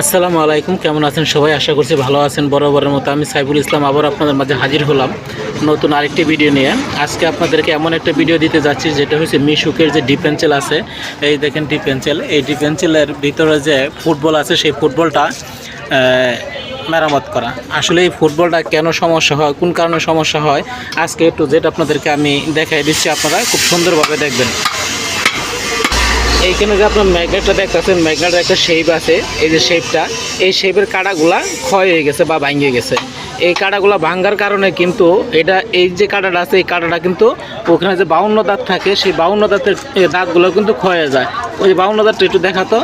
আসসালামু আলাইকুম, কেমন আছেন সবাই? আশা করছি ভালো আছেন। বরাবরের মতো আমি সাইফুল ইসলাম আবার আপনাদের মাঝে হাজির হলাম নতুন আরেকটি ভিডিও নিয়ে। আজকে আপনাদেরকে এমন একটা ভিডিও দিতে যাচ্ছি যেটা হচ্ছে মিশুকের যে ডিফেন্সেল আছে, এই দেখেন ডিফেন্সেল। এই ডিফেন্সেলের ভিতরে যে ফুটবল আছে সেই ফুটবলটা মেরামত করা। আসলে এই ফুটবলটা কেন সমস্যা হয়, কোন কারণে সমস্যা হয়, আজকে একটু যেটা আপনাদেরকে আমি দেখাই দিচ্ছি, আপনারা খুব সুন্দরভাবে দেখবেন। এইখানে যে আপনার ম্যাগনেটটা দেখতেছেন, ম্যাগনেটের একটা শেপ আছে। এই যে শেপটা, এই শেপের কাঁটাগুলা ক্ষয় হয়ে গেছে বা ভাঙিয়ে গেছে। এই কাঁটাগুলা ভাঙার কারণে কিন্তু এটা, এই যে কাঁটাটা আছে এই কাঁটাটা কিন্তু ওখানে যে 52 দাঁত থাকে, সেই 52 দাঁতের দাঁতগুলো কিন্তু ক্ষয় হয়ে যায়। ওই যে 52 দাঁতটা একটু দেখাতো,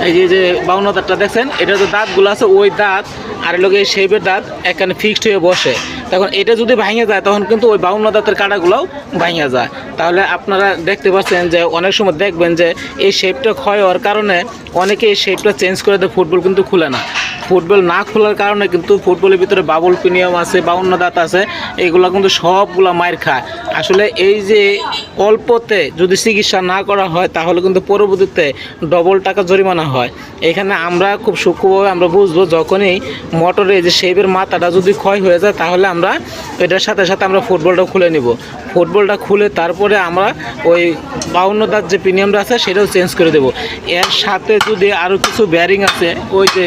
এই যে 52 দাঁতটা দেখছেন, এটা যে দাঁতগুলো আছে ওই দাঁত আর লোক এই শেপের দাঁত এখানে ফিক্সড হয়ে বসে। তখন এটা যদি ভাঙে যায় তখন কিন্তু ওই 52 দাঁতের কাঁটাগুলোও ভাঙে যায়। তাহলে আপনারা দেখতে পাচ্ছেন যে অনেক সময় দেখবেন যে এই শেপটা ক্ষয় হওয়ার কারণে অনেকে এই শেপটা চেঞ্জ করে দেয়, ফুটবল কিন্তু খুলে না। ফুটবল না খোলার কারণে কিন্তু ফুটবলের ভিতরে বাবল পিনিয়াম আছে, 52 দাঁত আছে, এইগুলো কিন্তু সবগুলো মায়ের খায়। আসলে এই যে অল্পতে যদি চিকিৎসা না করা হয় তাহলে কিন্তু পরবর্তীতে ডবল টাকা জরিমানা হয়। এখানে আমরা খুব সূক্ষ্মভাবে আমরা বুঝবো, যখনই মোটরে যে শেপের মাথাটা যদি ক্ষয় হয়ে যায় তাহলে আমরা এটার সাথে সাথে আমরা ফুটবলটা খুলে নিব। ফুটবলটা খুলে তারপরে আমরা ওই 52 দাঁত যে প্রিমিয়ামটা আছে সেটাও চেঞ্জ করে দেব। এর সাথে যদি আরও কিছু ব্যারিং আছে, ওই যে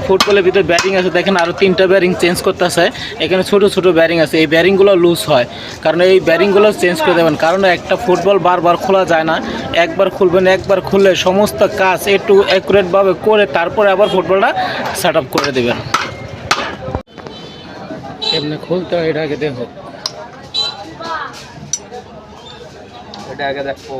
ফুটবলের ভিতরে ব্যারিং আছে দেখেন, আরও 3টা ব্যারিং চেঞ্জ করতে আছে। এখানে ছোট ছোট ব্যারিং আছে, এই ব্যারিংগুলো লুজ হয়, কারণ এই ব্যারিংগুলো চেঞ্জ করে দেবেন। কারণ একটা ফুটবল বারবার খোলা যায় না, একবার খুলবেন, একবার খুললে সমস্ত কাজ একটু অ্যাকুরেটভাবে করে তারপরে আবার ফুটবলটা সেট আপ করে দেবেন। এমনি খুলতে হয়, এটা আগে দেখো, এটা আগে দেখো।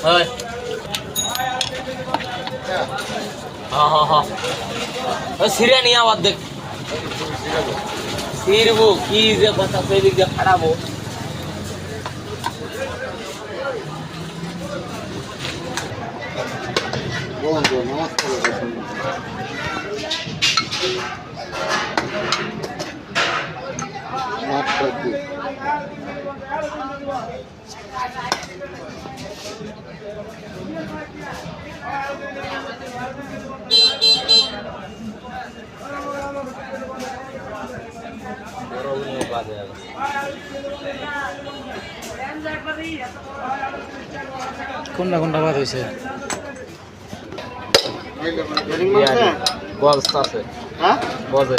হয় সিরিয়া নিয়ে আবার দেখ সিরবো কি যে কথা, সেই দিক দিয়ে খাড়াবো। কোনটা কোনটা বাদ হয়েছে? বলস আছে, হ্যাঁ বজে